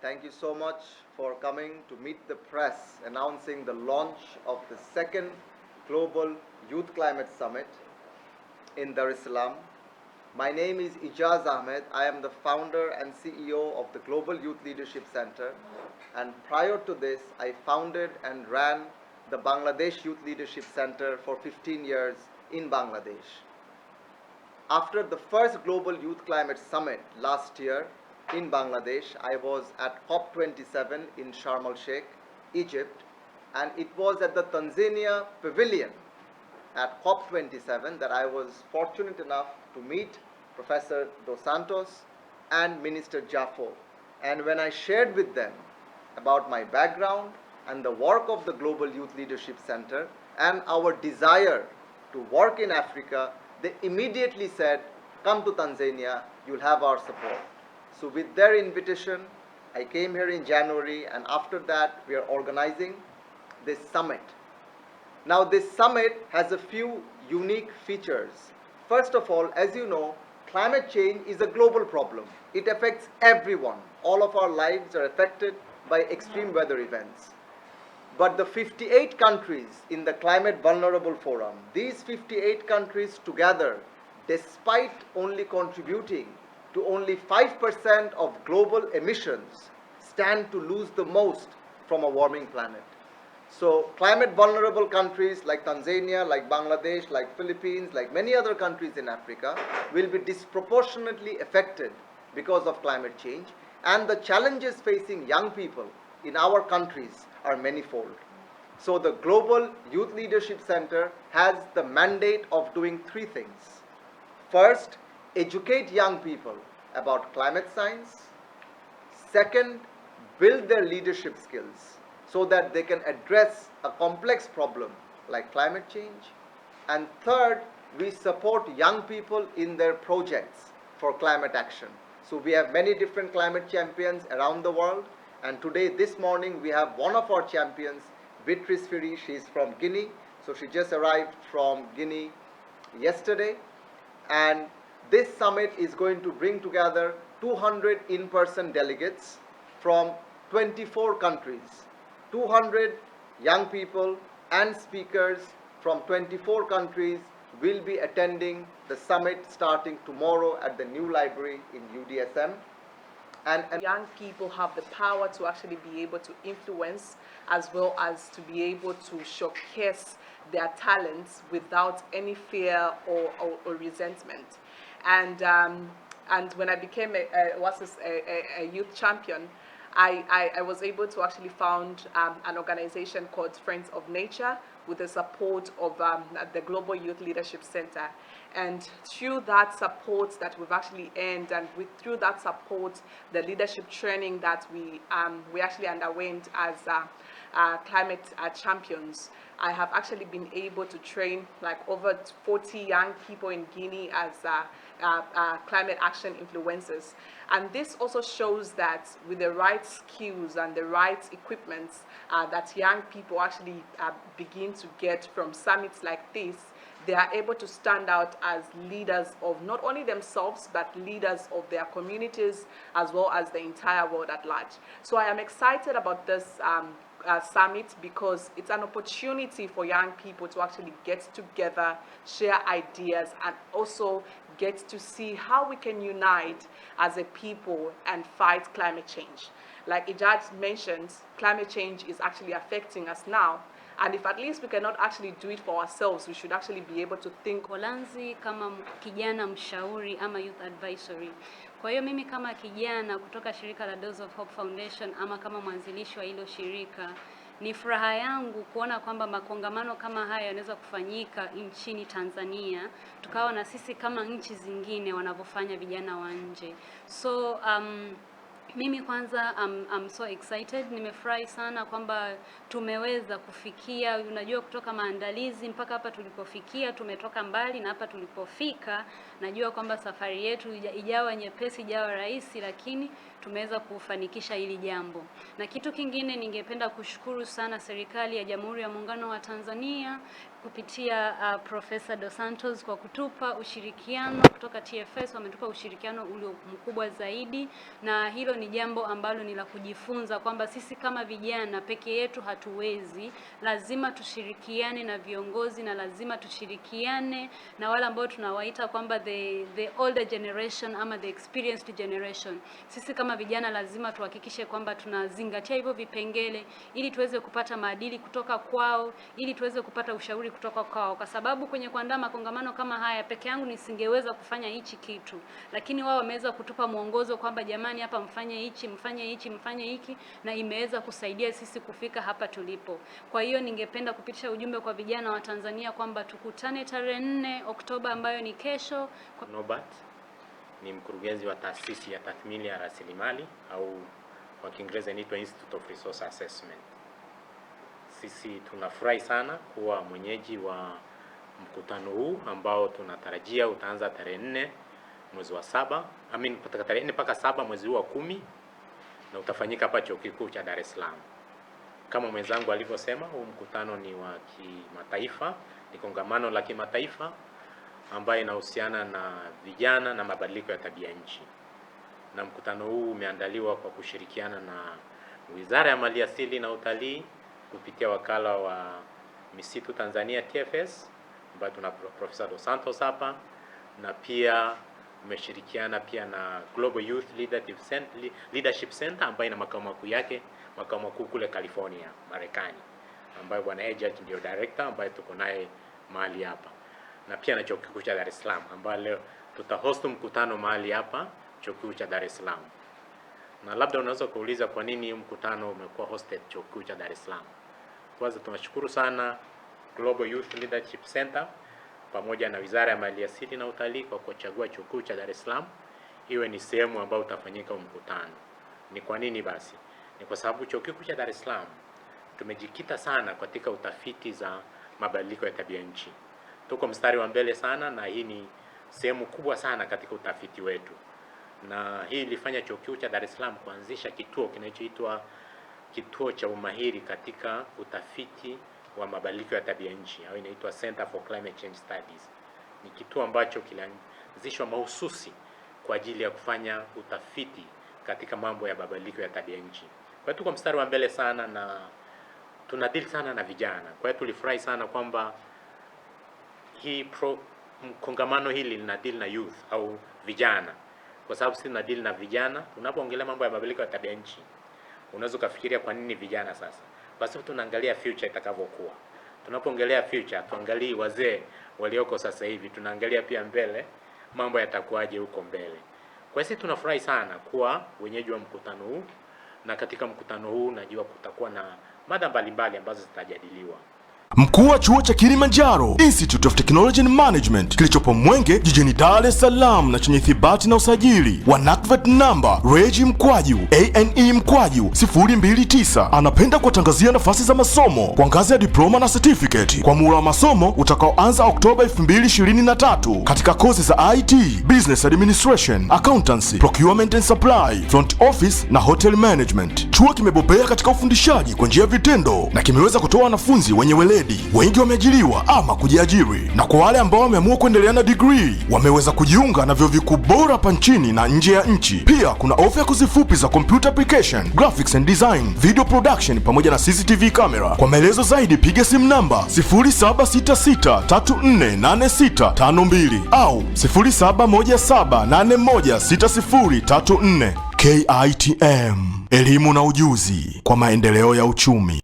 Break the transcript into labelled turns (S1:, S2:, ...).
S1: Thank you so much for coming to meet the press announcing the launch of the second Global Youth Climate Summit in Dar es Salaam. My name is Ijaz Ahmed. I am the founder and CEO of the Global Youth Leadership Center. And prior to this, I founded and ran the Bangladesh Youth Leadership Center for 15 years in Bangladesh. After the first Global Youth Climate Summit last year in Bangladesh, I was at COP27 in Sharm el-Sheikh, Egypt, and it was at the Tanzania Pavilion at COP27 that I was fortunate enough to meet Professor Dos Santos and Minister Jaffo. And when I shared with them about my background and the work of the Global Youth Leadership Center and our desire to work in Africa, they immediately said, come to Tanzania, you'll have our support. So with their invitation, I came here in January, and after that, we are organizing this summit. Now, this summit has a few unique features. First of all, as you know, climate change is a global problem. It affects everyone. All of our lives are affected by extreme weather events. But the 58 countries in the Climate Vulnerable Forum, these 58 countries together, despite only contributing to only 5% of global emissions, stand to lose the most from a warming planet. So climate vulnerable countries like Tanzania, like Bangladesh, like Philippines, like many other countries in Africa will be disproportionately affected because of climate change, and the challenges facing young people in our countries are manifold. So the Global Youth Leadership Center has the mandate of doing three things. First, educate young people about climate science. Second, build their leadership skills so that they can address a complex problem like climate change. And third, we support young people in their projects for climate action. So we have many different climate champions around the world. And today, this morning, we have one of our champions, Beatrice Firi. She's from Guinea. So she just arrived from Guinea yesterday. And this summit is going to bring together 200 in-person delegates from 24 countries. 200 young people and speakers from 24 countries will be attending the summit starting tomorrow at the new library in UDSM. And
S2: young people have the power to actually be able to influence, as well as to be able to showcase their talents without any fear or resentment. And when I became a youth champion, I was able to actually found an organization called Friends of Nature with the support of the Global Youth Leadership Center. And through that support that we've actually earned, and through that support, the leadership training that we actually underwent as climate champions, I have actually been able to train like over 40 young people in Guinea as climate action influencers. And this also shows that with the right skills and the right equipment that young people actually begin to get from summits like this, they are able to stand out as leaders of not only themselves, but leaders of their communities, as well as the entire world at large. So I am excited about this summit because it's an opportunity for young people to actually get together, share ideas, and also get to see how we can unite as a people and fight climate change. Like Ijaz mentioned, climate change is actually affecting us now. And if at least we cannot actually do it for ourselves, we should actually be able to think.
S3: Holanzi kama kijana mshauri ama youth advisory. Kwa hiyo mimi kama kijana kutoka shirika la Doors of Hope Foundation ama kama mwanzilishi wa hilo shirika, ni furaha yangu kuona kwamba makongamano kama haya yanaweza kufanyika nchini Tanzania, tukawa na sisi kama nchi zingine wanavyofanya vijana wa nje. So mimi kwanza I'm so excited, nimefurahi sana kwamba tumeweza kufikia, unajua kutoka maandalizi mpaka hapa tulipofikia, tumetoka mbali, na hapa tulipofika najua kwamba safari yetu ijawa nyepesi, ijawa rahisi, lakini tumeweza kufanikisha hili jambo. Na kitu kingine, ningependa kushukuru sana serikali ya Jamhuri ya Muungano wa Tanzania, kupitia Profesa Dos Santos kwa kutupa ushirikiano kutoka TFS. Wametupa ushirikiano ulio mkubwa zaidi, na hilo ni jambo ambalo ni la kujifunza kwamba sisi kama vijana peke yetu hatuwezi, lazima tushirikiane na viongozi na lazima tushirikiane na wale ambao tunawaita kwamba the older generation ama the experienced generation. Sisi kama vijana lazima tuhakikishe kwamba tunazingatia hivyo vipengele ili tuweze kupata maadili kutoka kwao, ili tuweze kupata ushauri kutoka kwao, kwa sababu kwenye kuandaa makongamano kama haya peke yangu nisingeweza kufanya hichi kitu, lakini wao wameweza kutupa mwongozo kwamba jamani, hapa mfanye hichi, mfanye hichi, mfanye hiki, na imeweza kusaidia sisi kufika hapa tulipo. Kwa hiyo ningependa kupitisha ujumbe kwa vijana wa Tanzania kwamba tukutane tarehe 4 Oktoba ambayo ni kesho.
S4: Nobat ni mkurugenzi wa taasisi ya tathmini ya rasilimali au kwa Kiingereza inaitwa Institute of Resource Assessment. Sisi tunafurahi sana kuwa mwenyeji wa mkutano huu ambao tunatarajia utaanza tarehe 4 mwezi wa 7, kutoka tarehe 4 mpaka 7 mwezi wa 10, na utafanyika hapa Chuo Kikuu cha Dar es Salaam. Kama mwenzangu alivyosema, huu mkutano ni wa kimataifa, ni kongamano la kimataifa ambayo inahusiana na vijana na mabadiliko ya tabia nchi. Na mkutano huu umeandaliwa kwa kushirikiana na Wizara ya Maliasili na Utalii kupitia wakala wa misitu Tanzania TFS, ambayo tuna Profesa Dos Santos hapa, na pia umeshirikiana pia na Global Youth Leadership Center ambayo ina makao makuu kule California, Marekani, ambayo bwana Agent ndio director ambaye tuko naye mahali hapa, na pia na Chuo Kikuu cha Dar es Salaam ambayo leo tutahost mkutano mahali hapa Chuo Kikuu cha Dar es Salaam. Na labda unaweza kuuliza kwa nini mkutano umekuwa hosted Chuo Kikuu cha Dar es Salaam. Kwanza tunashukuru sana Global Youth Leadership Center pamoja na Wizara ya Maliasili na Utalii kwa kuchagua Chuo Kikuu cha Dar es Salaam iwe ni sehemu ambayo utafanyika mkutano. Ni kwa nini basi? Ni kwa sababu Chuo Kikuu cha Dar es Salaam tumejikita sana katika utafiti za mabadiliko ya tabia nchi. Tuko mstari wa mbele sana, na hii ni sehemu kubwa sana katika utafiti wetu. Na hii ilifanya Chuo Kikuu cha Dar es Salaam kuanzisha kituo kinachoitwa kituo cha umahiri katika utafiti wa mabadiliko ya tabia nchi, au inaitwa Center for Climate Change Studies. Ni kituo ambacho kilianzishwa mahususi kwa ajili ya kufanya utafiti katika mambo ya mabadiliko ya tabia nchi. Kwa hiyo tuko mstari wa mbele sana na tunadili sana na vijana. Kwa hiyo tulifurahi sana kwamba kongamano hili linadili na youth au vijana, kwa sababu sisi tunadili na vijana. Tunapoongelea mambo ya mabadiliko ya tabia nchi, unaweza kufikiria kwa nini vijana sasa? Kwa sababu tunaangalia future itakavyokuwa. Tunapoongelea future, tuangalie wazee walioko sasa hivi, tunaangalia pia mbele mambo yatakuwaje huko mbele. Kwa hiyo tunafurahi sana kuwa wenyeji wa mkutano huu, na katika mkutano huu najua kutakuwa na mada mbalimbali ambazo zitajadiliwa.
S5: Mkuu wa chuo cha Kilimanjaro Institute of Technology and Management kilichopo Mwenge jijini Dar es Salaam na chenye ithibati na usajili wa NACVET namba REG/ANE/029 anapenda kuwatangazia nafasi za masomo kwa ngazi ya diploma na certificate kwa muhula wa masomo utakaoanza Oktoba 2023 katika kozi za IT, Business Administration, Accountancy, Procurement and Supply, Front Office na Hotel Management. Chuo kimebobea katika ufundishaji kwa njia ya vitendo na kimeweza kutoa wanafunzi wenye weledi. Wengi wameajiriwa ama kujiajiri, na kwa wale ambao wameamua kuendelea na degree wameweza kujiunga na vyuo vikuu bora hapa nchini na nje ya nchi. Pia kuna ofa ya kozi fupi za computer application, graphics and design, video production pamoja na CCTV camera. Kwa maelezo zaidi piga simu namba 0766348652 au 0717816034. KITM, elimu na ujuzi kwa maendeleo ya uchumi.